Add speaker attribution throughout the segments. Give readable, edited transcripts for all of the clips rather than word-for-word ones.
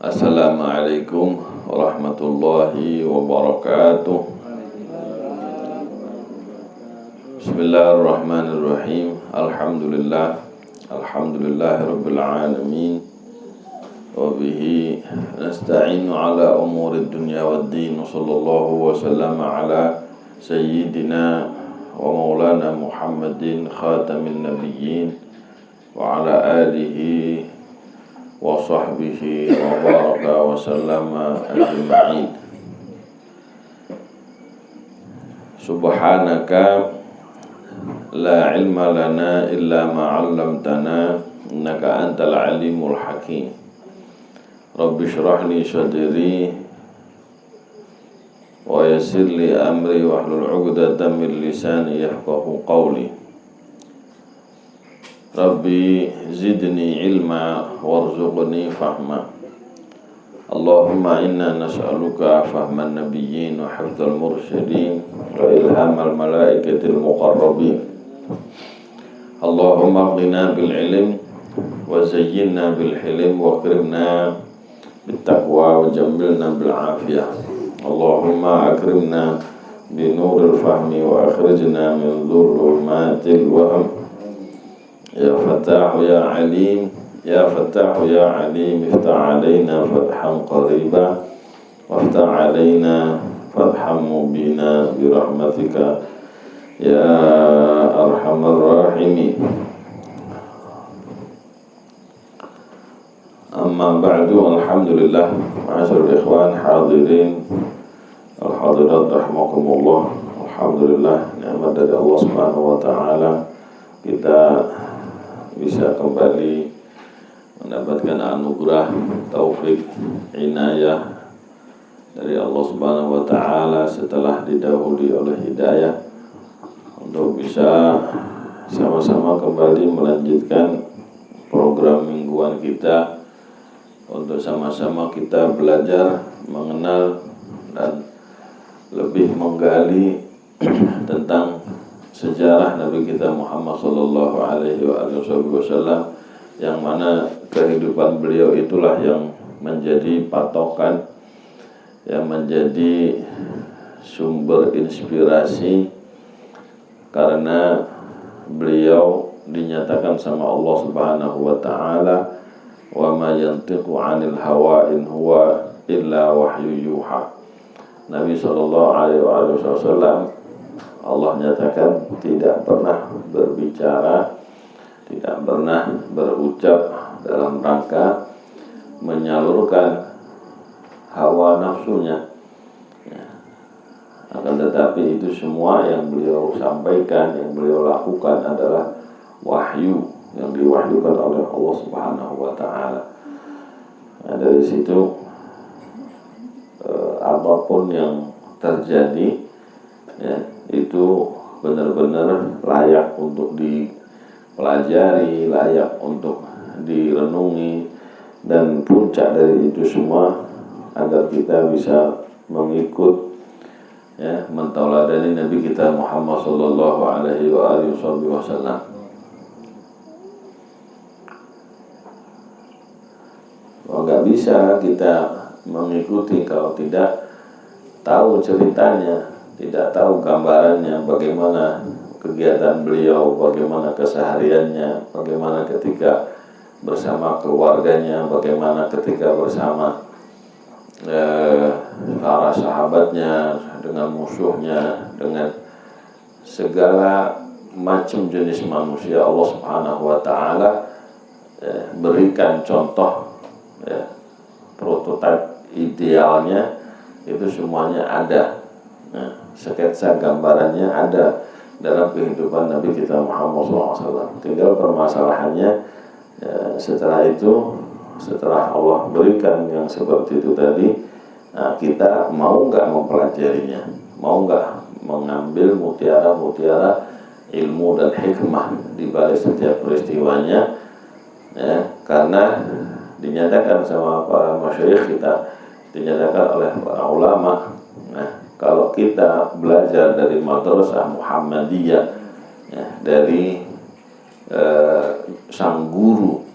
Speaker 1: Assalamualaikum warahmatullahi wabarakatuh. Bismillahirrahmanirrahim. Alhamdulillahirabbil alamin. Wa bihi nasta'inu ala umurid dunya waddin. Sallallahu wa sallama ala sayyidina wa maulana Muhammadin khatamin nabiyyin wa ala alihi wa sahbihi wa baraka wa sallama ajma'in. Subhanaka la ilma lana illa ma 'allamtana innaka antal alimul hakim. Rabbi shrah li sadri wa yassir li amri wahlul 'uqdatam min lisani yafqahu qawli. Rabbi zidni ilma warzuqni fahma. Allahumma inna nas'aluka fahman nabiyyin wa hifdzal mursyidin wa ilhamal malaikatil muqarrabin. Allahumma qina bil ilm wa zayyinna bil hilm wa akrimna bit taqwa wa jammilna bil afiyah. Allahumma akrimna bi nuril fahmi wa akhrijna min dhulumatil wahm. Ya Fattah ya Alim, ya Fattah ya Alim, iftah alaina fathan qariba, waftah alaina fathan mubina birahmatika ya arhamar rahimin. Amma ba'du, alhamdulillah, ma'asyiral ikhwan hadirin al hadirat rahimakumullah. Alhamdulillah, nikmat dari Allah Subhanahu wa taala kita bisa kembali mendapatkan anugerah, taufik, inayah dari Allah Subhanahu wa taala setelah didahului oleh hidayah untuk bisa sama-sama kembali melanjutkan program mingguan kita, untuk sama-sama kita belajar, mengenal dan lebih menggali tentang sejarah Nabi kita Muhammad sallallahu alaihi wasallam, yang mana kehidupan beliau itulah yang menjadi patokan, yang menjadi sumber inspirasi, karena beliau dinyatakan sama Allah Subhanahu wa taala, wa ma yantiqu 'anil hawa in huwa illa wahyu yuha. Nabi sallallahu alaihi wasallam Allah nyatakan tidak pernah berbicara, tidak pernah berucap dalam rangka menyalurkan hawa nafsunya, ya. Akan tetapi itu semua yang beliau sampaikan, yang beliau lakukan adalah wahyu yang diwahyukan oleh Allah Subhanahu wa taala. Nah, dari situ apapun yang terjadi, ya, itu benar-benar layak untuk dipelajari, layak untuk direnungi, dan puncak dari itu semua agar kita bisa mengikut, ya, mentauladani Nabi kita Muhammad sallallahu alaihi wasallam. Nggak bisa kita mengikuti kalau tidak tahu ceritanya, tidak tahu gambarannya, bagaimana kegiatan beliau, bagaimana kesehariannya, bagaimana ketika bersama keluarganya, bagaimana ketika bersama para sahabatnya, dengan musuhnya, dengan segala macam jenis manusia. Allah Subhanahu wa taala berikan contoh, ya, prototipe idealnya itu semuanya ada. Nah, sketsa gambarannya ada dalam kehidupan Nabi kita Muhammad SAW. Tinggal permasalahannya, ya, setelah itu, setelah Allah berikan yang seperti itu tadi, nah, kita mau nggak mempelajarinya, mau nggak mengambil mutiara-mutiara ilmu dan hikmah di balik setiap peristiwanya, ya, karena dinyatakan sama para masyayikh kita, dinyatakan oleh para ulama. Nah, kalau kita belajar dari madrasah Muhammadiyah, ya, dari sang guru,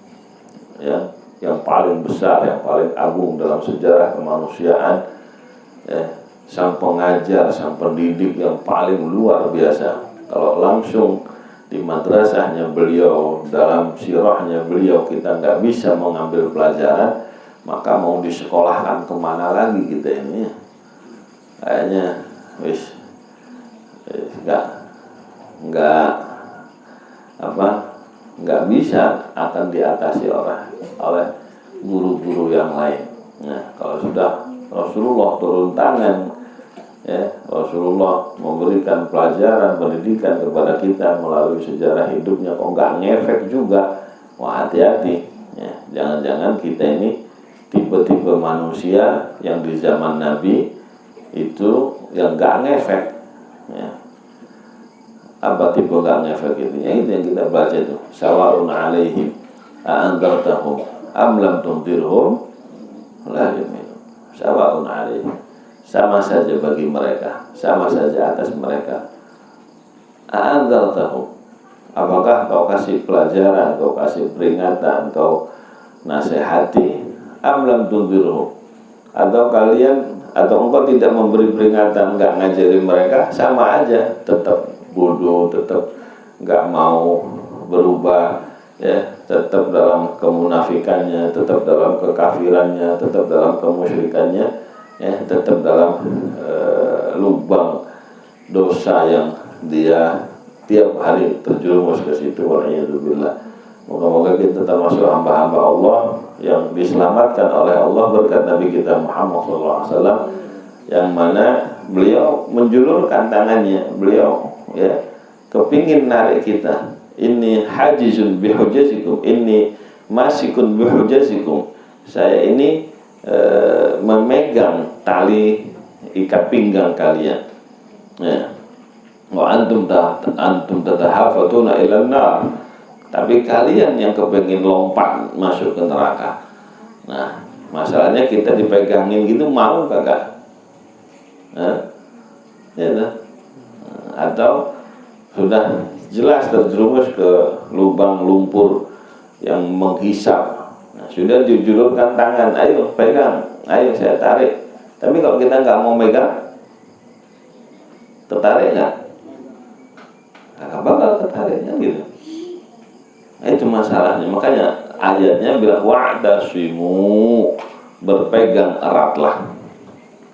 Speaker 1: ya, yang paling besar, yang paling agung dalam sejarah kemanusiaan, sang pengajar, sang pendidik yang paling luar biasa. Kalau langsung di madrasahnya beliau, dalam sirahnya beliau kita nggak bisa mengambil pelajaran, maka mau disekolahkan kemana lagi kita ini? Kayaknya nggak bisa akan diatasi oleh guru-guru yang lain. Nah, kalau sudah Rasulullah turun tangan, Rasulullah memberikan pelajaran pendidikan kepada kita melalui sejarah hidupnya, kok nggak ngefek juga? Wah, hati-hati, jangan-jangan kita ini tipe-tipe manusia yang di zaman Nabi itu yang nggak ngefek. Apa tipe nggak ngefek itu? Itu yang kita baca itu, sawa'un 'alaihim a'andartahum am lam tunzirhum la yu'minun. Sawa'un 'alaihim, sama saja bagi mereka, sama saja atas mereka. A'andartahum, apakah kau kasih pelajaran, kau kasih peringatan, kau nasihati, am lam tunzirhum, atau engkau tidak memberi peringatan, nggak ngajari mereka, sama aja, tetap bodoh, tetap nggak mau berubah, tetap dalam kemunafikannya, tetap dalam kekafirannya, tetap dalam kemusyrikannya, tetap dalam lubang dosa yang dia tiap hari terjerumus ke situ. Waliyadzubillah. Moga-moga kita termasuk hamba-hamba Allah yang diselamatkan oleh Allah berkat Nabi kita Muhammad SAW, yang mana beliau menjulurkan tangannya, beliau kepingin narik kita. Ini hajizun bihujazikum, ini masikun bihujazikum. Saya ini memegang tali ikat pinggang kalian. Wa antum tatahafatuna ilan nar. Tapi kalian yang kepingin lompat masuk ke neraka. Nah, masalahnya kita dipegangin gitu, mau kagak? Atau sudah jelas terjerumus ke lubang lumpur yang menghisap. Nah, sudah dijulurkan tangan, ayo pegang, ayo saya tarik. Tapi kalau kita nggak mau megang, tertarik nggak? Nggak bakal tertariknya gitu. Nah, itu masalahnya. Makanya ayatnya bilang wa'tasimu, berpegang eratlah.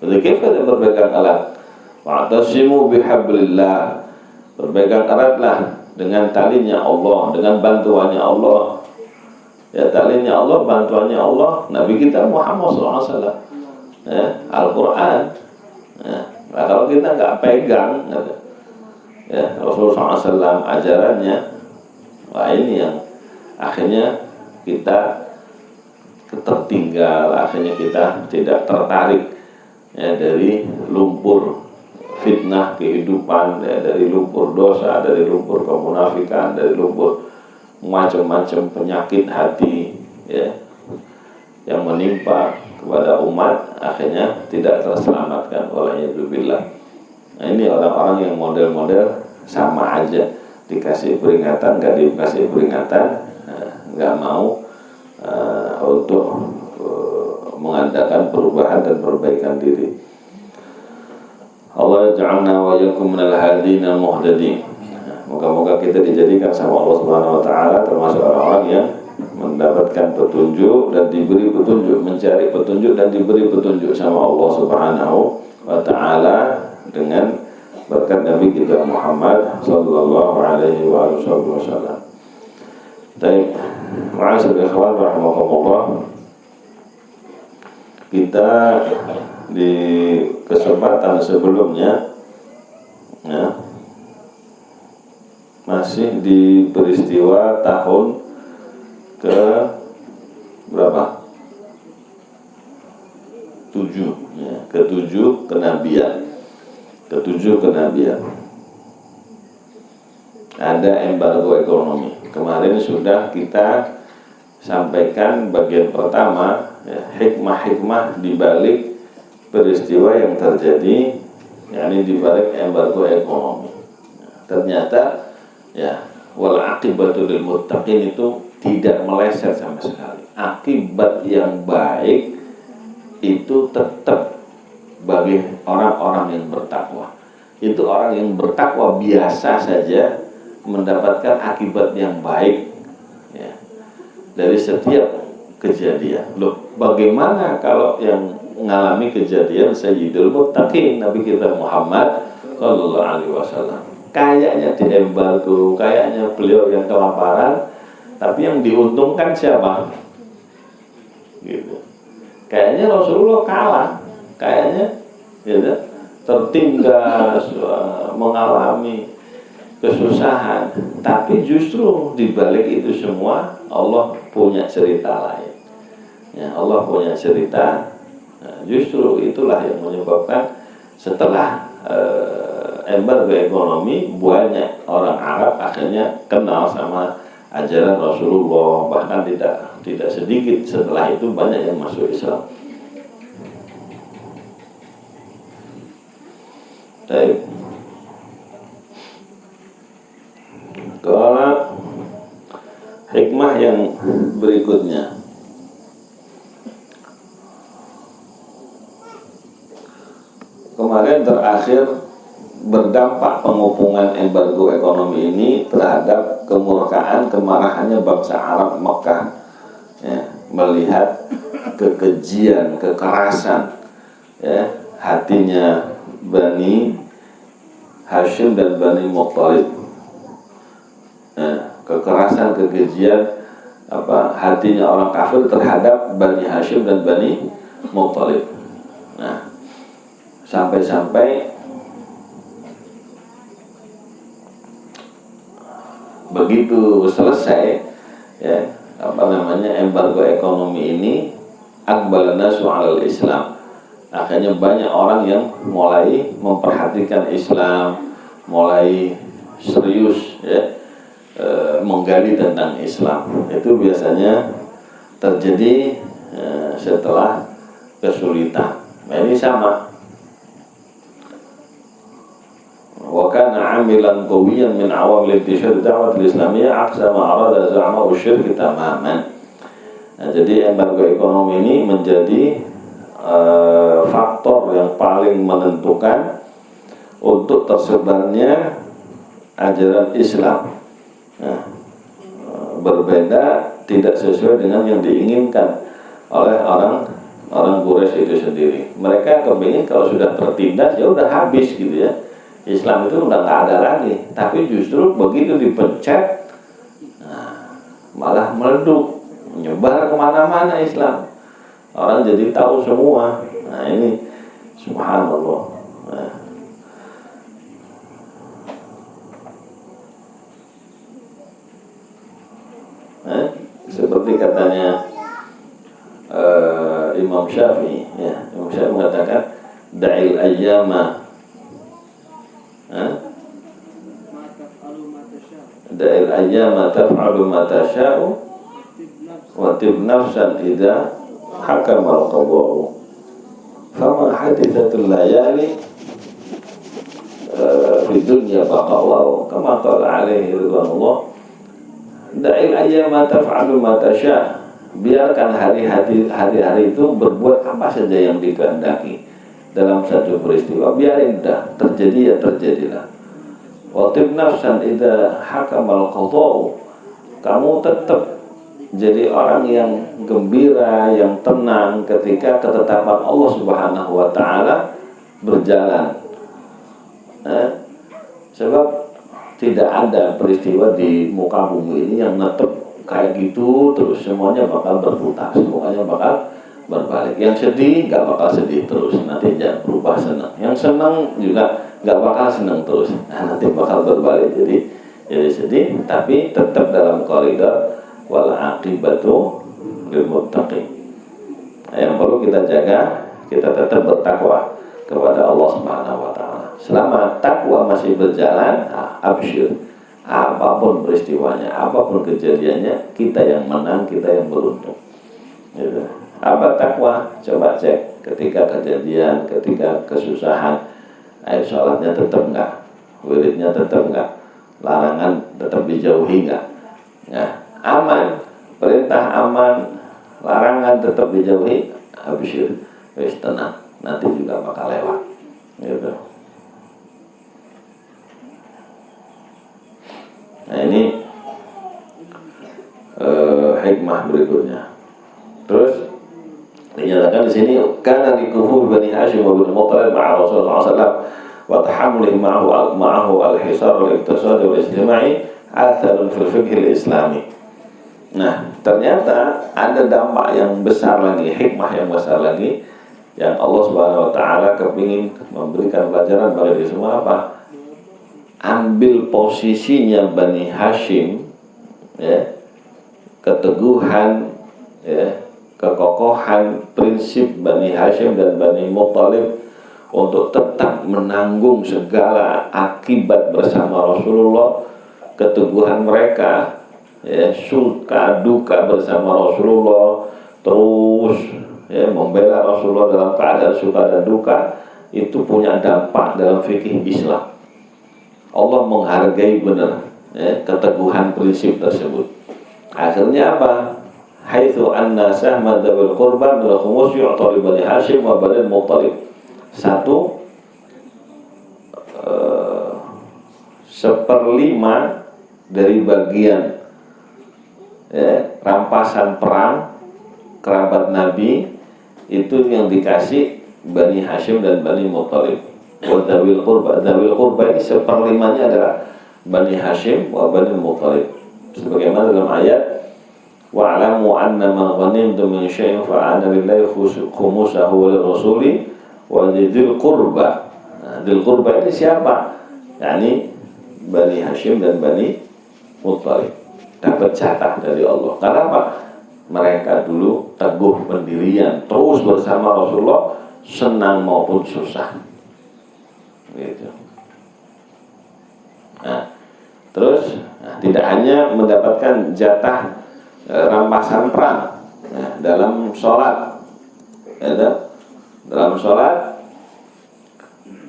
Speaker 1: Bagaimana berpegang erat? Wa'tasimu bihablillah, berpegang eratlah dengan talinya Allah, dengan bantuannya Allah. Ya, talinya Allah, bantuannya Allah, Nabi kita Muhammad SAW, Al-Quran. Nah, kalau kita nggak pegang, Rasulullah SAW ajarannya, wah ini yang akhirnya kita tertinggal, akhirnya kita tidak tertarik dari lumpur fitnah kehidupan, dari lumpur dosa, dari lumpur kemunafikan, dari lumpur macam-macam penyakit hati yang menimpa kepada umat, akhirnya tidak terselamatkan. Waliyadzubillah. Nah, ini orang-orang yang model-model sama aja, dikasih peringatan nggak dikasih peringatan, nggak mau untuk mengadakan perubahan dan perbaikan diri. Allah ja'alna wa yakum minal hadina muhtadin. Moga-moga kita dijadikan sama Allah Subhanahu wa taala termasuk orang-orang yang mendapatkan petunjuk dan diberi petunjuk, mencari petunjuk dan diberi petunjuk sama Allah Subhanahu wa taala dengan berkat Nabi kita Muhammad sallallahu alaihi wasallam. Baik, ma'asyiral ikhwan rahimakumullah. Kita di kesempatan sebelumnya masih di peristiwa tahun ke berapa? 7, ke-7 kenabian. Ke-7 kenabian. Ada embargo ekonomi. Kemarin sudah kita sampaikan bagian pertama, hikmah-hikmah di balik peristiwa yang terjadi, yakni di balik embargo ekonomi. Ternyata wal aqibatu lil muttaqin itu tidak meleset sama sekali. akibat yang baik itu tetap bagi orang-orang yang bertakwa. Itu orang yang bertakwa biasa saja mendapatkan akibat yang baik ya, dari setiap kejadian. Loh, bagaimana kalau yang mengalami kejadian Sayyidul Muttaqin Nabi kita Muhammad Sallallahu Alaihi Wasallam? Kayaknya di embargo, kayaknya beliau yang kelaparan, tapi yang diuntungkan siapa? Gitu. Kayaknya Rasulullah kalah, kayaknya gitu, tertinggal, mengalami kesusahan. Tapi justru di balik itu semua Allah punya cerita lain. Ya, Allah punya cerita. Nah, justru itulah yang menyebabkan setelah embargo ekonomi, banyak orang Arab akhirnya kenal sama ajaran Rasulullah, bahkan tidak sedikit setelah itu banyak yang masuk Islam. Baik. Kalau hikmah yang berikutnya, kemarin terakhir berdampak pengepungan embargo ekonomi ini terhadap kemurkaan, kemarahannya bangsa Arab Mekah ya, melihat kekejian, kekerasan ya, hatinya Bani Hashim dan Bani Muttalib ya, kekerasan, kekejian hatinya orang kafir terhadap Bani Hashim dan Bani Muttalib. Nah, sampai-sampai begitu selesai ya embargo ekonomi ini, aqbalan nasu 'alal Islam. Akhirnya banyak orang yang mulai memperhatikan Islam, mulai serius ya menggali tentang Islam. Itu biasanya terjadi setelah kesulitan. Nah, ini sama. Wa kana 'amilan qawiyyan min 'awamil intishar da'wah al-islamiyah aqsa ma arada za'ma usyirk tamaman. Nah, jadi embargo ekonomi ini menjadi faktor yang paling menentukan untuk tersebarnya ajaran Islam. Nah, berbeda, tidak sesuai dengan yang diinginkan oleh orang Quraisy itu sendiri. Mereka kepingin kalau sudah tertindas ya udah habis gitu ya. Islam itu udah nggak ada lagi. Tapi justru begitu dipencet, nah, malah meleduk, menyebar kemana-mana Islam. Orang jadi tahu semua. Nah ini subhanallah. Seperti katanya Imam Syafi'i ya, Imam Syafi'i mengatakan da'il ayyama da'il ayyama taf'alu ma tasha'u wa tib nafsan idza hakama al-qada'u fama hadithatul layali fi dunya baqa'u kama qala alaihi ridwanullah. Da'il ayyama taf'alu ma tasha', biarkan hari-hari itu berbuat apa saja yang dikehendaki dalam satu peristiwa, biarin dah terjadi ya terjadilah. Watib nafsan idza hakamal qada'u, kamu tetap jadi orang yang gembira, yang tenang ketika ketetapan Allah Subhanahu wa taala berjalan. Sebab tidak ada peristiwa di muka bumi ini yang netep kayak gitu terus, semuanya bakal berputar, semuanya bakal berbalik. Yang sedih nggak bakal sedih terus, nanti jangan berubah senang. Yang senang juga nggak bakal senang terus, nah, nanti bakal berbalik. Jadi sedih, tapi tetap dalam koridor wal aqibatu lil muttaqin. Yang perlu kita jaga, kita tetap bertakwa kepada Allah Subhanahu wa taala. Selama takwa masih berjalan, absyir. Apapun peristiwanya, apapun kejadiannya, kita yang menang, kita yang beruntung. Gitu. Apa takwa? Coba cek ketika kejadian, ketika kesusahan, ayo sholatnya tetap enggak, wiridnya tetap enggak, larangan tetap dijauhi enggak. Nah, aman, perintah aman, larangan tetap dijauhi, absyir, wis tenang, nanti juga bakal lewat. Gitu. Nah ini hikmah berikutnya. Terus dinyatakan di sini karena di kufu Bani Hashim wa Bani Muttalib ma'a Rasulullah SAW wa tahammulih ma'ahu al-hisar wal-iqtisad wal-istima'i atharun fil fiqh al-islami. Nah ternyata ada dampak yang besar lagi, hikmah yang besar lagi yang Allah Subhanahu wa Ta'ala kepingin memberikan pelajaran bagi semua. Apa? Ambil posisinya Bani Hashim, ya, keteguhan, ya, kekokohan prinsip Bani Hashim dan Bani Muttalib untuk tetap menanggung segala akibat bersama Rasulullah, keteguhan mereka, ya, suka duka bersama Rasulullah, terus, ya, membela Rasulullah dalam keadaan suka dan duka, itu punya dampak dalam fikih Islam. Allah menghargai benar, ya, keteguhan prinsip tersebut. Akhirnya apa? Haitsu anna sahma dzawil qurban bil khumus yu'ta li Bani Hashim wa Bani Muttalib. 1/5 dari bagian, ya, rampasan perang kerabat Nabi itu yang dikasih Bani Hashim dan Bani Muttalib. Wa dzawil qurba, dzawil qurba ini 1/5-nya adalah Bani Hashim wa Bani Muttalib. Sebagaimana dalam ayat wa'lamu anna ma ghanimtum min syai'in fa'ana lillahi khumusahu wa lirrasuli wa dzil qurba. Nah, dzil qurba ini siapa? Yani Bani Hashim dan Bani Muttalib dapat jatah dari Allah. Karena apa? Mereka dulu teguh pendirian, terus bersama Rasulullah, senang maupun susah. Gitu. Nah, terus tidak hanya mendapatkan jatah rampasan perang, dalam sholat, ya, dalam sholat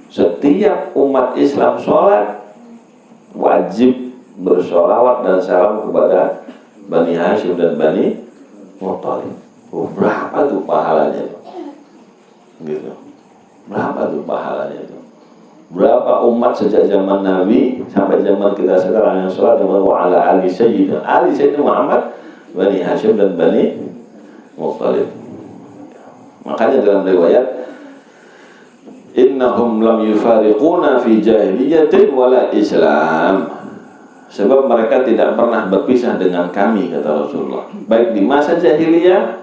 Speaker 1: setiap umat Islam sholat wajib bersolawat dan salam kepada Bani Hashim dan Bani Muttalib. Berapa tuh pahalanya? Gitu. Berapa tuh pahalanya itu? Berapa umat sejak zaman Nabi sampai zaman kita sekarang yang sholat dengan wa ala ali sayyidina Muhammad, Bani Hashim dan Bani Muttalib. Makanya dalam riwayat innahum lam yufariquna fi jahiliyatin wala Islam. Sebab mereka tidak pernah berpisah dengan kami, kata Rasulullah. Baik di masa jahiliyah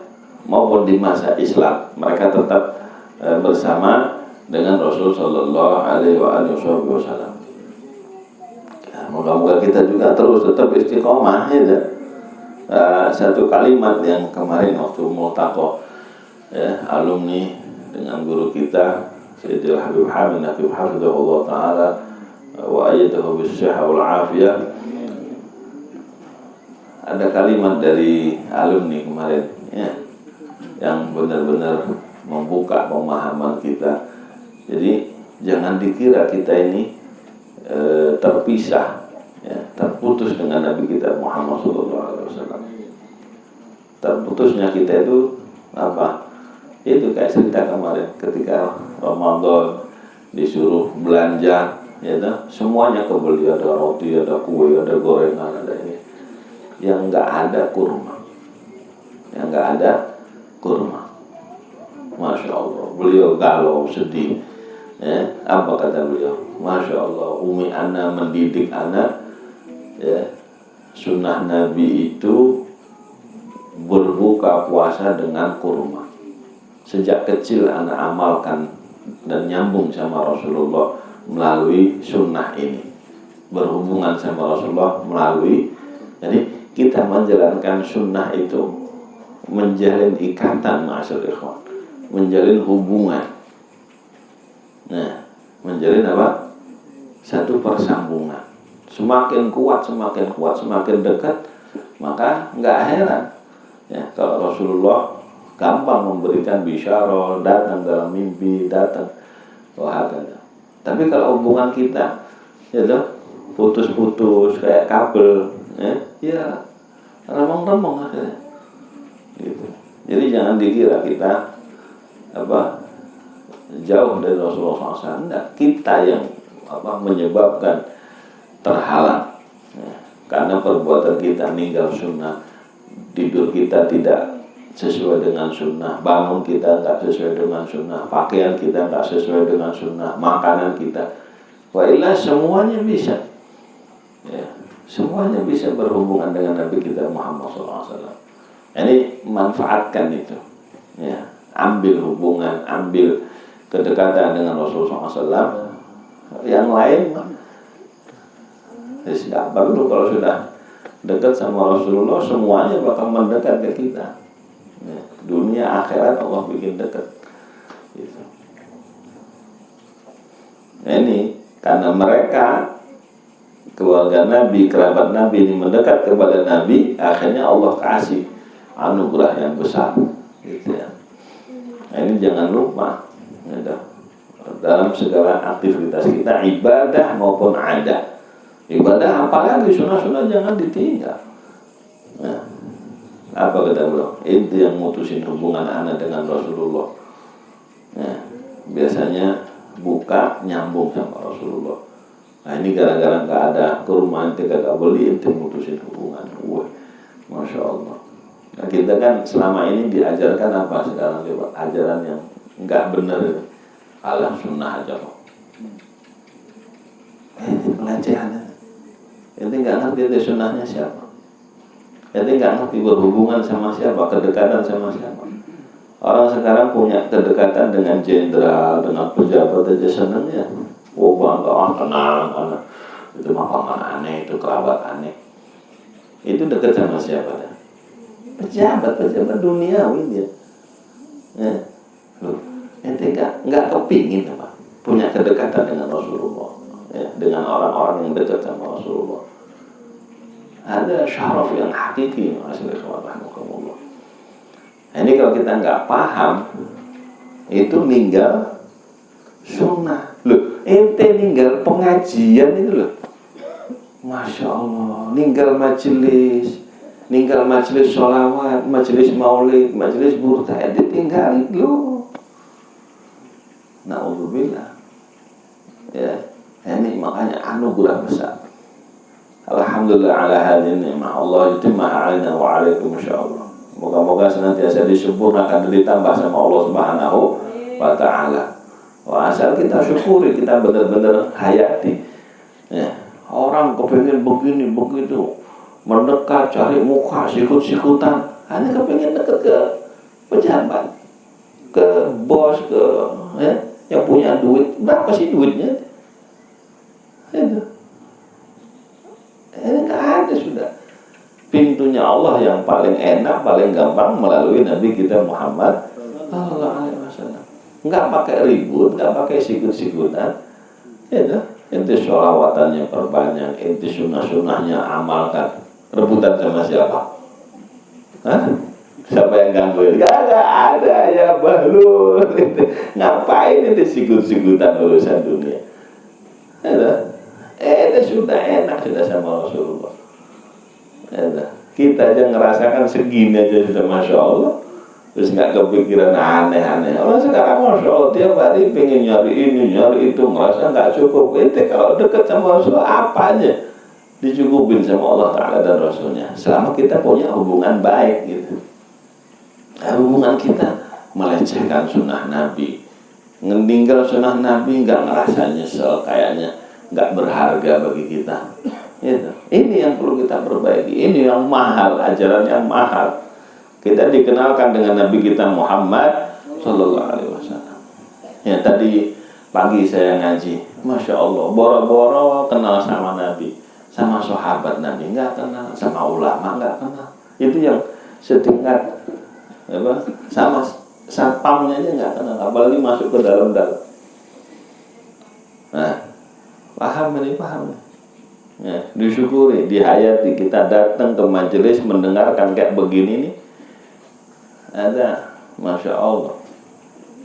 Speaker 1: maupun di masa Islam, mereka tetap bersama dengan Rasul Sallallahu Alaihi Wasallam. Moga-moga kita juga terus tetap istiqomah, ya. Satu kalimat yang kemarin waktu multaqo, ya, alumni dengan guru kita Sayyidil Habib Hamid Naqib hafizahullah ta'ala wa ayyadahu bis-sihah wal afiyah. Ada kalimat dari alumni kemarin, ya, yang benar-benar membuka pemahaman kita. Jadi jangan dikira kita ini terpisah, ya, terputus dengan Nabi kita Muhammad SAW. Terputusnya kita itu apa? Itu kayak cerita kemarin ketika Ramadan disuruh belanja, ya, semuanya kebeli, ada roti, ada kue, ada gorengan, ada ini. Yang nggak ada kurma, yang nggak ada kurma. Masya Allah, beliau galau, sedih. Ya, apa kata beliau? Masya Allah, umi ana mendidik anak, ya, sunnah Nabi itu berbuka puasa dengan kurma. Sejak kecil anak amalkan dan nyambung sama Rasulullah melalui sunnah ini, berhubungan sama Rasulullah melalui. Jadi kita menjalankan sunnah itu menjalin ikatan, ma'asyar ikhwan, menjalin hubungan. Nah, menjalin apa? Satu persambungan. Semakin kuat, semakin dekat, maka nggak heran, ya, kalau Rasulullah gampang memberikan bisyarah, datang dalam mimpi, datang. Tapi kalau hubungan kita, ya, putus-putus kayak kabel, ya remong-remong akhirnya. Gitu. Jadi jangan dikira kita jauh dari Rasulullah SAW. Enggak, kita yang menyebabkan terhalang karena perbuatan kita ninggal sunnah, tidur kita tidak sesuai dengan sunnah, bangun kita nggak sesuai dengan sunnah, pakaian kita nggak sesuai dengan sunnah, makanan kita, wailah semuanya bisa, ya, semuanya bisa berhubungan dengan Nabi kita Muhammad SAW. Ini manfaatkan itu, ya, ambil hubungan, ambil kedekatan dengan Rasulullah SAW. Yang lain nggak perlu. Kalau sudah dekat sama Rasulullah, semuanya bakal mendekat ke kita, ya, dunia akhirat Allah bikin dekat gitu. Nah, ini karena mereka keluarga Nabi, kerabat Nabi ini mendekat kepada Nabi, akhirnya Allah kasih anugerah yang besar gitu ya. Nah, ini jangan lupa ya, dalam segala aktivitas kita, ibadah maupun adat. Ibadah apalagi sunnah-sunnah jangan ditinggal. Nah, apa kata beliau? Itu yang mutusin hubungan anak dengan Rasulullah. Nah, biasanya buka nyambung sama Rasulullah. Nah, ini gara-gara nggak ada ke rumah ente kagak beli, ente mutusin hubungan. Wah, masya Allah. Nah, kita kan selama ini diajarkan apa sekarang coba? Ajaran yang nggak benar ini. Alah sunnah aja kok. Ini pelecehan. Ente nggak ngerti itu sunnahnya siapa. Ente nggak ngerti berhubungan sama siapa, kedekatan sama siapa. Orang sekarang punya kedekatan dengan jenderal, dengan pejabat aja senangnya. Oh bangga, tenang, karena itu mah paman aneh, itu kerabat aneh. Itu dekat sama siapa? Pejabat duniawi dia. Ya. Loh, ente nggak kepingin apa? Punya kedekatan dengan Rasulullah, ya, dengan orang-orang yang dekat sama Rasulullah. Ada syaraf yang hakiki, Rasulullah. Ini kalau kita nggak paham, itu ninggal sunnah. Loh, ente ninggal pengajian itu loh. Masya Allah, ninggal majelis sholawat, majelis maulid, majelis burda, ditinggalin loh. Na'udzubillah. Ya, ini makanya anugerah besar. Alhamdulillah ala hadhihi ni'mah. Allah yutimmaha 'alaina wa 'alaikum insyaallah. Moga-moga senantiasa disempurnakan dan ditambah sama Allah Subhanahu wa taala. Wah, asal kita syukuri, kita benar-benar hayati. Ya, orang kepengen begini begitu, mendekat cari muka, sikut-sikutan, hanya kepengen dekat ke pejabat, ke bos, ke yang punya duit. Berapa sih duitnya? Itu. Ini nggak ada sudah. Pintunya Allah yang paling enak, paling gampang melalui Nabi kita Muhammad Sallallahu Alaihi Wasallam. Nggak pakai ribut, nggak pakai sikut-sikutan. Ya, inti sholawatannya perbanyak, inti sunnah-sunnahnya amalkan. Rebutan sama siapa? Hah? Siapa yang gangguin? Gak ada ya bahlul. Ngapain itu sikut-sikutan urusan dunia? Sudah enak sudah sama Rasulullah. Kita aja ngerasakan segini aja sudah masya Allah. Terus nggak kepikiran aneh-aneh. Orang sekarang masya Allah tiap hari pengen nyari ini nyari itu, ngerasa nggak cukup. Itu kalau dekat sama Rasulullah apanya dicukupin sama Allah Taala dan Rasulnya. Selama kita punya hubungan baik gitu. Hubungan kita melecehkan sunnah Nabi, meninggal sunnah Nabi nggak ngerasa nyesel, kayaknya nggak berharga bagi kita. Gitu. Ini yang perlu kita perbaiki. Ini yang mahal, ajaran yang mahal. Kita dikenalkan dengan Nabi kita Muhammad Sallallahu Alaihi Wasallam. Ya tadi pagi saya ngaji, masya Allah, boro-boro kenal sama Nabi, sama sahabat Nabi nggak kenal, sama ulama nggak kenal. Itu yang setingkat sama satpamnya aja nggak kenal, apalagi masuk ke dalam-dalam. Nah, paham ini paham. Ya, disyukuri, dihayati. Kita datang ke majelis mendengarkan kayak begini nih, ada masya Allah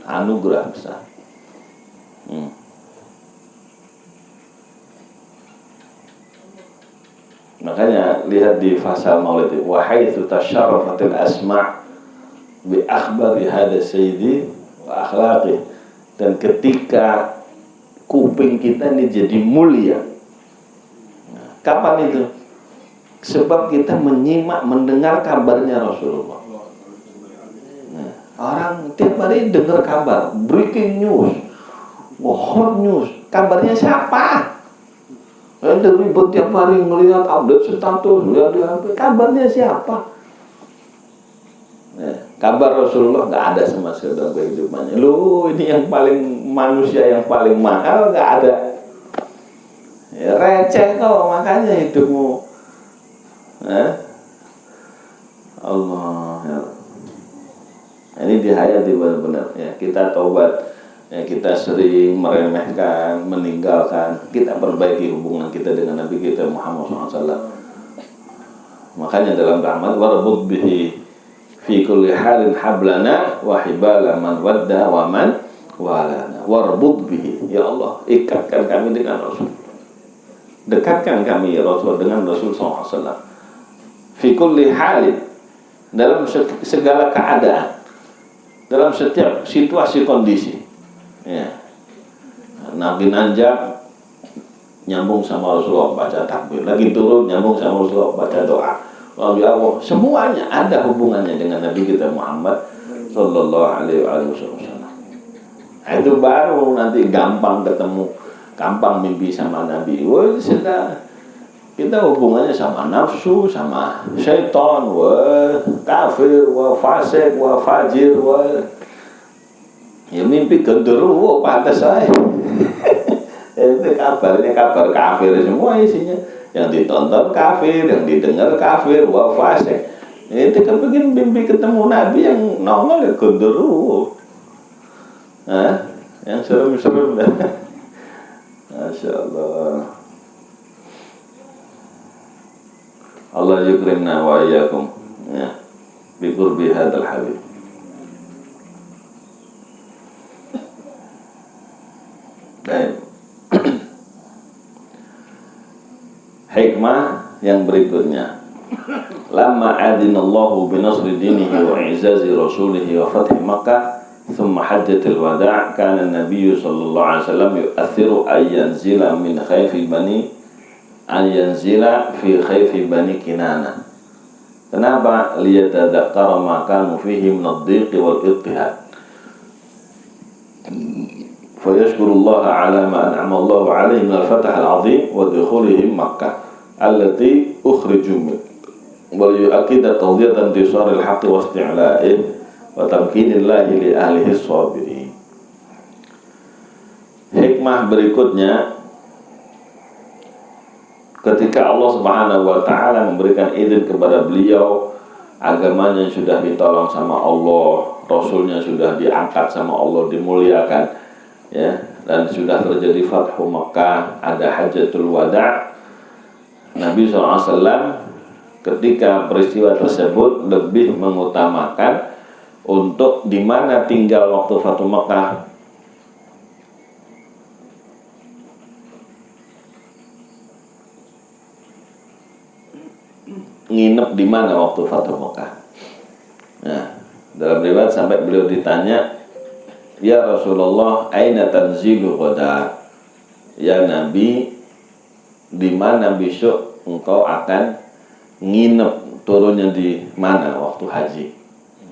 Speaker 1: anugerah besar. Makanya lihat di fasal maulid, wa haitsu tasyarrafatil asma' bi akhbari hada sayyidi wa akhlaqi. Dan ketika kuping kita ini jadi mulia, kapan itu? Sebab kita menyimak, mendengar kabarnya Rasulullah. Orang tiap hari dengar kabar, breaking news, hot news. Kabarnya siapa? Ada ribut tiap hari melihat update status, kabarnya siapa? Kabar Rasulullah nggak ada sama sekali dalam kehidupannya. Lu ini yang paling manusia yang paling mahal nggak ada. Ya, receh kau makanya hidupmu. Allah ya. Ini dihayati benar-benar ya. Kita taubat ya, kita sering meremehkan, meninggalkan. Kita perbaiki hubungan kita dengan Nabi kita Muhammad SAW. Makanya dalam rahmat warbud bihi fi kulli halin hablana wa hibala man wadda wa man walana warbud bihi. Ya Allah, ikatkan kami dengan Rasul, dekatkan kami ya Rasul dengan Rasul SAW fi kulli halin, dalam segala keadaan, dalam setiap situasi kondisi ya. Nabi nanjak nyambung sama Rasulullah baca takbir, lagi turun nyambung sama Rasulullah baca doa. Lalu Allah, semuanya ada hubungannya dengan Nabi kita Muhammad Sallallahu Alaihi Wasallam. Itu baru nanti gampang ketemu, gampang mimpi sama Nabi. Wah, sudah kita hubungannya sama nafsu, sama syaitan, wah kafir, wah fasik, wah fajir, wah ya mimpi genderuwo pantas saya. Itu kabarnya kabar kafir semua isinya. Yang ditonton kafir, yang didengar kafir, wah fasik. Itu kepingin mimpi ketemu Nabi yang nongol ya genderuwo. Yang serem-serem dah. Masya Allah. Allah yukrimna wa iyyakum ya bi qurbi hadzal habib. Baik. Hikmah yang berikutnya. Lama adinallahu bi nasri dinihi wa i'zazi rasulihi wa fathi Makkah thumma hajjatil wada' kana an-nabiy sallallahu alaihi wasallam yu'athiru ayyanzila min khayfi bani yanzila fi khayfi bani Kinana. Kenapa? Liyatadzakkara ma kanu fihi min ad-dhiq wal ittihad. Fa yashkurullaha ala ma an'ama Allahu alaihi min al-fath al-'azim wa dukhulihim Makkah allati ukhriju min wa yu'akkida tawdiyatan intisar al-haqq wa isti'la'ih wa tamkinillahi li ahlihi as-sabirin. Hikmah berikutnya, ketika Allah Subhanahu wa taala memberikan izin kepada beliau, agamanya sudah ditolong sama Allah, rasulnya sudah diangkat sama Allah, dimuliakan ya, dan sudah terjadi Fathu Makkah, ada Hajjatul Wada'. Nabi SAW ketika peristiwa tersebut lebih mengutamakan untuk di mana tinggal waktu Fathu Makkah. Nginep di mana waktu Fathu Makkah. Nah, dalam riwayat sampai beliau ditanya, "Ya Rasulullah, aina tanzilu ghada?" Ya Nabi, di mana besok engkau akan nginep, turunnya di mana waktu haji?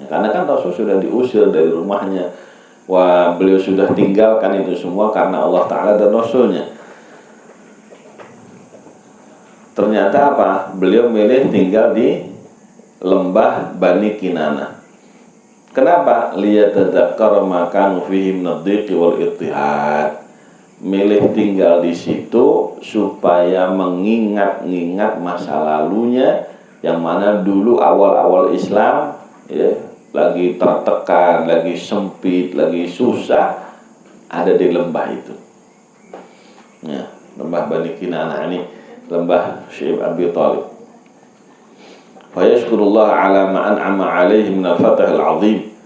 Speaker 1: Ya, karena kan Rasul sudah diusir dari rumahnya. Wah, beliau sudah tinggalkan itu semua karena Allah Ta'ala dan Rasulnya. Ternyata apa? Beliau milih tinggal di lembah Bani Kinana. Kenapa? Liyatadzakkara ma kanu fihi min ad-dhiq wal ittihad. Milih tinggal di situ supaya mengingat-ingat masa lalunya, yang mana dulu awal-awal Islam ya, lagi tertekan, lagi sempit, lagi susah, ada di lembah itu. Ya, lembah Bani Kinana ini lembah Syekh Abi Thalib. Fa yashkurullah ala ma an'ama alaihi min al-fath al-'azim.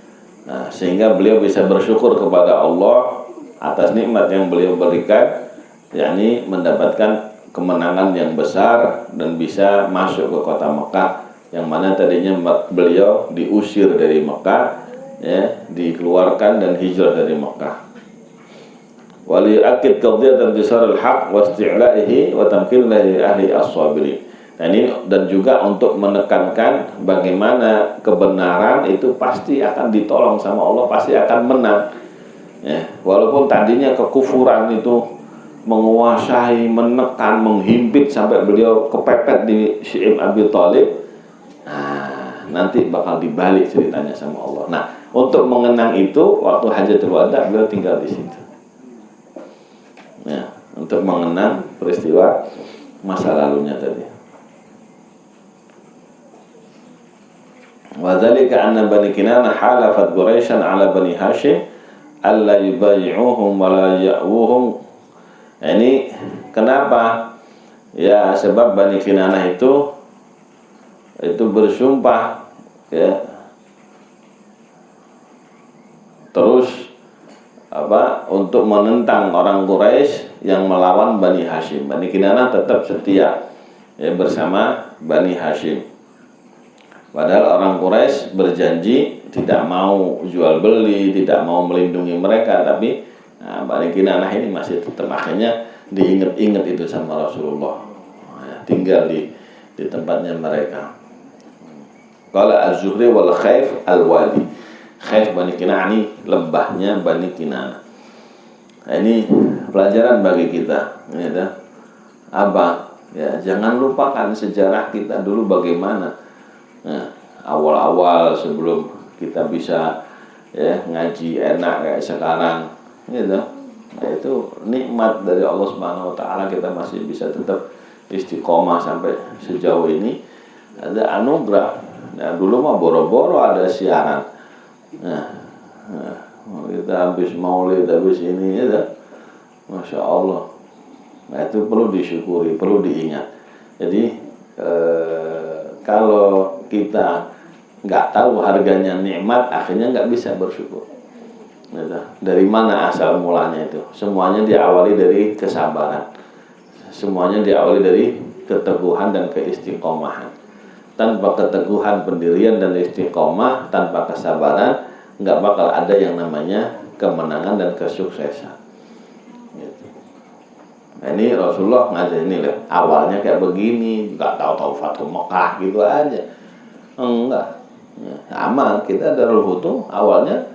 Speaker 1: Nah, sehingga beliau bisa bersyukur kepada Allah atas nikmat yang beliau berikan, yakni mendapatkan kemenangan yang besar dan bisa masuk ke kota Mekah yang mana tadinya beliau diusir dari Mekah, ya, dikeluarkan dan hijrah dari Mekah. Wali akid qadhiyat intisarul haq wa isti'la'ihi wa tamkin ahli as-sabirin. Nah ini, dan juga untuk menekankan bagaimana kebenaran itu pasti akan ditolong sama Allah, pasti akan menang, ya, walaupun tadinya kekufuran itu menguasai, menekan, menghimpit sampai beliau kepepet di Syi'ib Abi Thalib. Nah, nanti bakal dibalik ceritanya sama Allah. Nah, untuk mengenang itu waktu Hajatul Wada beliau tinggal di situ. Nah, untuk mengenang peristiwa masa lalunya tadi. Wa dzalika anna Bani Kinanah halafat Quraisyan ala Bani Hashim alla yubayyi'uhum wa la ya'wuhum. Nah, ini kenapa? Ya, sebab Bani Kinanah itu bersumpah, ya, terus untuk menentang orang Quraisy yang melawan Bani Hashim. Bani Kinanah tetap setia, ya, bersama Bani Hashim. Padahal orang Quraisy berjanji tidak mau jual beli, tidak mau melindungi mereka, tapi Bani Kinanah ini masih tetap, akhirnya diingat-ingat itu sama Rasulullah, tinggal di tempatnya mereka. Qala Az-Zuhri wal Khaif al-Wadi. Khaif Bani Kinanah ini lembahnya Bani Kinanah. Nah, ini pelajaran bagi kita, ya, apa? Ya, jangan lupakan sejarah kita dulu bagaimana. Nah, awal-awal sebelum kita bisa, ya, ngaji enak kayak sekarang, gitu. Nah, itu nikmat dari Allah Subhanahu wa taala, kita masih bisa tetap istiqomah sampai sejauh ini. Ada anugerah. Nah, dulu mah boro-boro ada siaran. Nah, kita habis maulid, habis ini, ya, Masya Allah. Nah, itu perlu disyukuri, perlu diingat. Jadi kalau kita nggak tahu harganya nikmat, akhirnya nggak bisa bersyukur. Dari mana asal mulanya itu? Semuanya diawali dari kesabaran. Semuanya diawali dari keteguhan dan keistiqomahan. Tanpa keteguhan, pendirian dan istiqomah, tanpa kesabaran, nggak bakal ada yang namanya kemenangan dan kesuksesan. Gitu. Nah, ini Rasulullah ngajarin ini, lihat, awalnya kayak begini, nggak tahu-tahu Fathu Mekah gitu aja. Enggak. Ya, sama kita Darul Futuh awalnya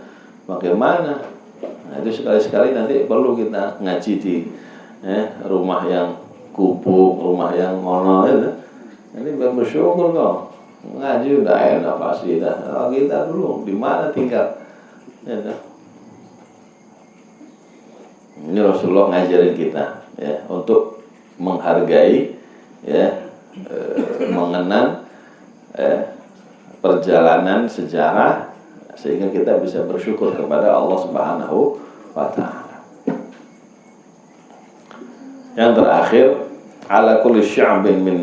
Speaker 1: bagaimana? Nah, itu sekali-sekali nanti perlu kita ngaji di, rumah yang gubuk, rumah yang mono, gitu. Ini bersyukur kok, ngaji udah enak pasti dah. Kalau kita dulu di mana tinggal, ya, ini Rasulullah ngajarin kita, ya, untuk menghargai, ya, mengenang, perjalanan sejarah, sehingga kita bisa bersyukur kepada Allah Subhanahu wa ta'ala. Yang terakhir, ala kulli sya'bin min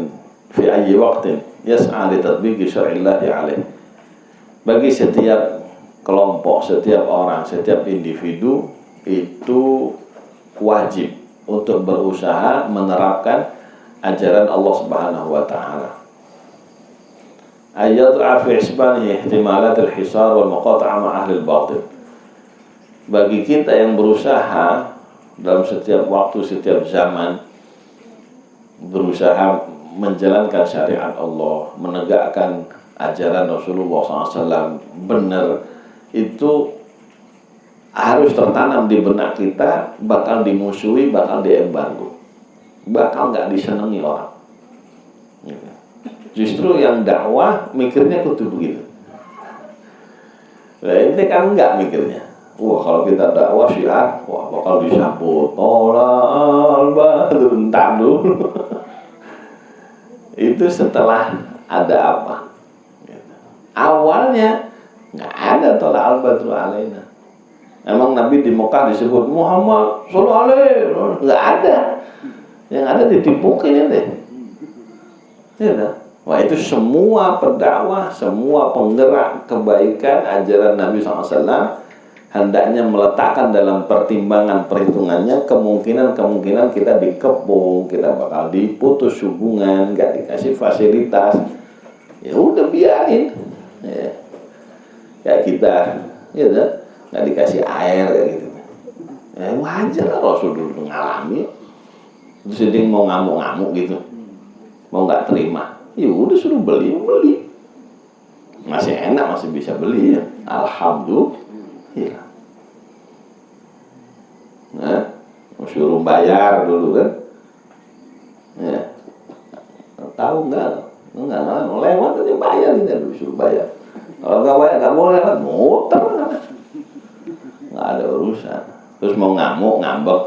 Speaker 1: fi ayyi waqtin yas'a li tatbiqi syar'illahi alaih. Bagi setiap kelompok, setiap orang, setiap individu itu wajib untuk berusaha menerapkan ajaran Allah Subhanahu wa taala. Ayad'a fi isbanihi ihtimalat al-hisar wal muqata'ah ma ahli al-batil. Bagi kita yang berusaha dalam setiap waktu, setiap zaman, berusaha menjalankan syariat Allah, menegakkan ajaran Rasulullah SAW benar, itu harus tertanam di benak kita, bakal dimusuhi, bakal diembargo, bakal nggak disenangi orang. Justru yang dakwah mikirnya kudu begitu. Nah, ini kan nggak mikirnya. Wah, kalau kita dakwah syiar, wah, bakal disambut. Tolak bentar dulu. Itu setelah ada apa? Awalnya nggak ada tolak al-badru alaina. Emang Nabi di Mekah disebut Muhammad sallallahu alaihi, nggak ada. Yang ada ditipukin deh. Ya, wah, itu semua pendakwah, semua penggerak kebaikan ajaran Nabi SAW hendaknya meletakkan dalam pertimbangan perhitungannya kemungkinan kita dikepung, kita bakal diputus hubungan, gak dikasih fasilitas. ya udah biarin. Ya. Kayak kita, ya kan, nggak dikasih air kayak gitu. Ya wajar lah Rasul dulu ngalami. Terus dia mau ngamuk-ngamuk gitu, mau nggak terima, ya udah suruh beli. Masih enak, masih bisa beli ya. Alhamdulillah. Nah, suruh bayar dulu kan. Ya. Tahu nggak lewat aja bayar, ini suruh bayar. Kalau nggak bayar nggak boleh lewat, muter, nggak ada urusan. Terus mau ngamuk ngambek,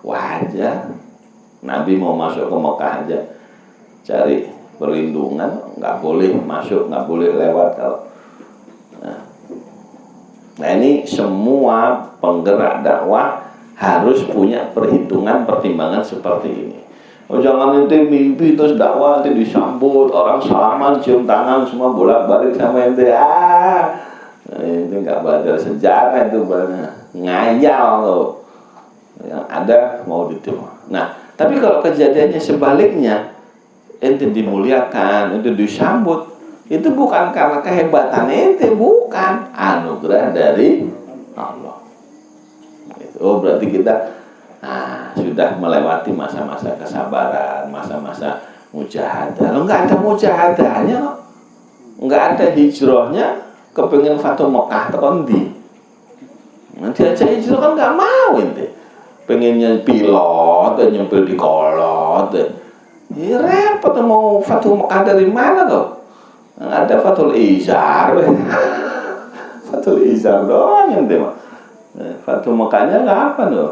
Speaker 1: wajar. Nabi mau masuk ke Mekah aja cari perlindungan, nggak boleh masuk, nggak boleh lewat kalau. Nah ini semua penggerak dakwah harus punya perhitungan pertimbangan seperti ini. Oh, jangan nanti mimpi terus dakwah nanti disambut orang salaman cium tangan semua bolak-balik sama ente. Itu nggak belajar sejarah, itu ngayal loh. Yang ada mau diterima. Nah, tapi kalau kejadiannya sebaliknya, ente dimuliakan, ente disambut, itu bukan karena kehebatan ente, bukan, anugerah dari Allah. Oh, berarti kita sudah melewati masa-masa kesabaran, masa-masa mujahadah. Lo nggak ada mujahadahnya, nggak ada hijrahnya, kepengen Fatu Mekah tekondi. Nanti aja hijrah kan nggak mau ente. Pengennya pilot, nyempil di kolot, ya repot. Mau Fathul Mekah dari mana kok? Ada Fathul Izar, Fathul Izar doang yang tema. Fathul Mekahnya nggak apa loh.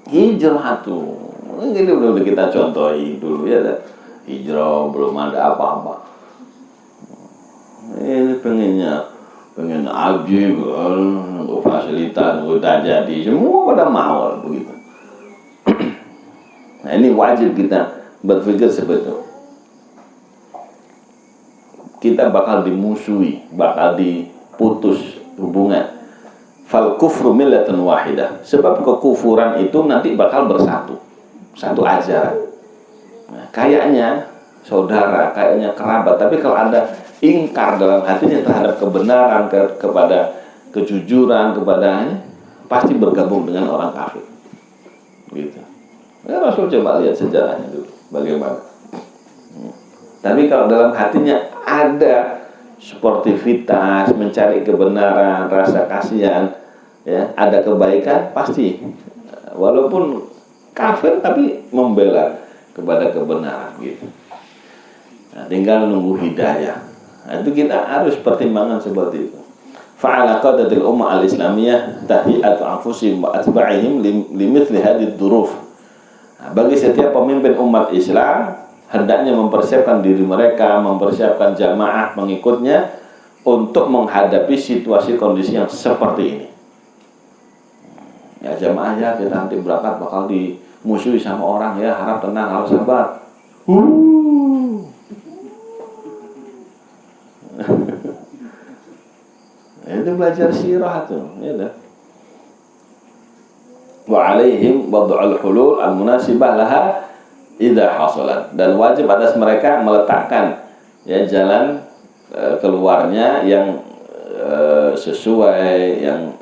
Speaker 1: Hijrah tuh, ini udah kita contohi dulu ya. Hijrah belum ada apa-apa. Ini pengen abdi, untuk fasilitas, udah jadi, semua pada mau begitu. Nah ini wajib kita berpikir seperti itu. Kita bakal dimusuhi, bakal diputus hubungan. Fal kufru millatun wahidah. Sebab kekufuran itu nanti bakal bersatu, satu ajaran. Nah, kayaknya saudara, kayaknya kerabat, tapi kalau ada ingkar dalam hatinya terhadap kebenaran, kepada kejujuran, kepadanya, pasti bergabung dengan orang kafir. Gitu. Ya, Rasul coba lihat sejarahnya dulu, bagaimana. Tapi kalau dalam hatinya ada sportivitas, mencari kebenaran, rasa kasihan, ya, ada kebaikan, pasti walaupun kafir tapi membela kepada kebenaran gitu. Nah, tinggal nunggu hidayah. Nah, itu kita harus pertimbangan seperti itu. Fa'ala qadatil ummah al-islamiyah tahiyatu anfusihim wa atba'ihim limithli hadhihi dzuruf. Nah, bagi setiap pemimpin umat Islam hendaknya mempersiapkan diri mereka, mempersiapkan jamaah pengikutnya untuk menghadapi situasi kondisi yang seperti ini. Ya jamaah ya, kita nanti berangkat bakal dimusuhi sama orang ya, harap tenang, harus sabar. Itu belajar sirah tuh, ya dah. Wa alaihim wad'ul hulul al-munasibah laha idza hasalat, dan wajib atas mereka meletakkan ya jalan keluarnya yang sesuai, yang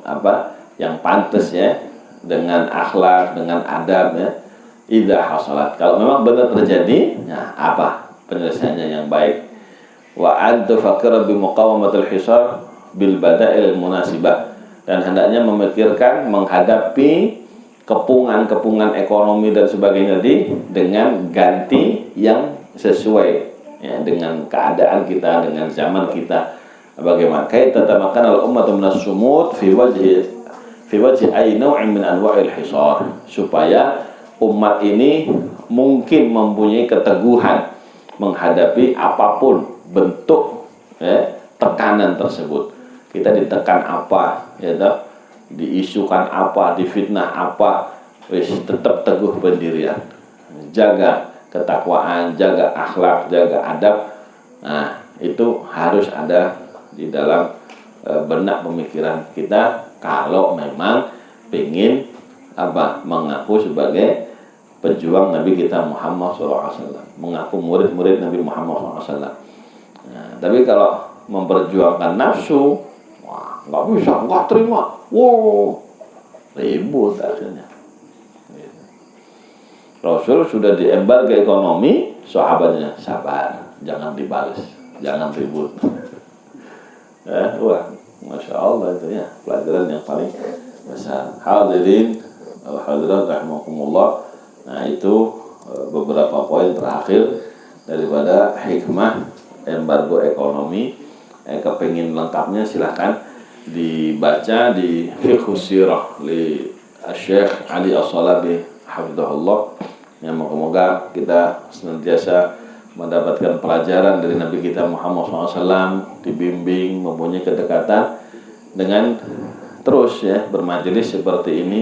Speaker 1: yang pantas ya, dengan akhlak, dengan adab ya. Idza hasalat, kalau memang benar terjadi, nah apa penyelesaiannya yang baik. Wa anta fakira bi muqawamatil hisar bil bada'il munasibah, dan hendaknya memikirkan menghadapi kepungan ekonomi dan sebagainya dengan ganti yang sesuai ya, dengan keadaan kita, dengan zaman kita. Bagaimana kait tatamakan al-ummah min as-sumud fi wajhi ay naw'in min anwa'il hisar, supaya umat ini mungkin mempunyai keteguhan menghadapi apapun bentuk ya, tekanan tersebut. Kita ditekan apa ya, diisukan apa, difitnah apa, tetap teguh pendirian, jaga ketakwaan, jaga akhlak, jaga adab. Nah itu harus ada di dalam benak pemikiran kita kalau memang ingin mengaku sebagai pejuang Nabi kita Muhammad SAW, mengaku murid-murid Nabi Muhammad SAW. Nah, tapi kalau memperjuangkan nafsu, wah, nggak bisa, nggak terima, wow, ribut akhirnya. Rasul sudah diembargo ekonomi, sahabatnya sabar, jangan dibalas, jangan ribut. Wah, masya Allah itu ya pelajaran yang paling besar. Hadirin, hadirat rahimakumullah. Nah itu beberapa poin terakhir daripada hikmah embargo ekonomi. Kepingin lengkapnya silahkan dibaca di Fiqhus Sirah li Syekh Ali As-Salabi hafizahullah. Yang moga-moga kita senantiasa mendapatkan pelajaran dari Nabi kita Muhammad SAW, dibimbing, mempunyai kedekatan dengan terus ya bermajelis seperti ini.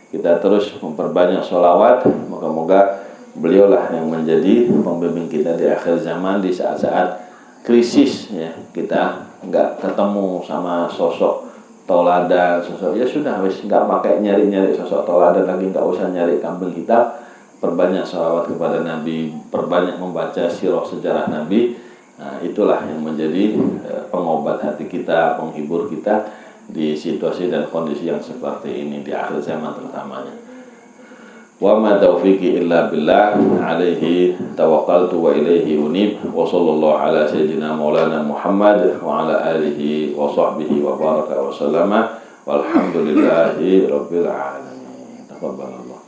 Speaker 1: Kita terus memperbanyak sholawat, moga-moga beliaulah yang menjadi pembimbing kita di akhir zaman, di saat-saat krisis ya. Kita nggak ketemu sama sosok toladan, sosok ya sudah wis nggak pakai nyari-nyari sosok toladan lagi, nggak usah nyari kambing hitam. Perbanyak sholawat kepada Nabi, perbanyak membaca sirah sejarah Nabi. Nah, itulah yang menjadi pengobat hati kita, penghibur kita di situasi dan kondisi yang seperti ini di akhir zaman terutamanya. Wa ma taufiqi illa billah, alaihi tawakkaltu wa ilaihi unib. Wa sallallahu ala sayyidina maulana Muhammad wa ala alihi wa sahbihi wa baraka wa sallama. Walhamdulillahi rabbil alamin. Taqabbalallah.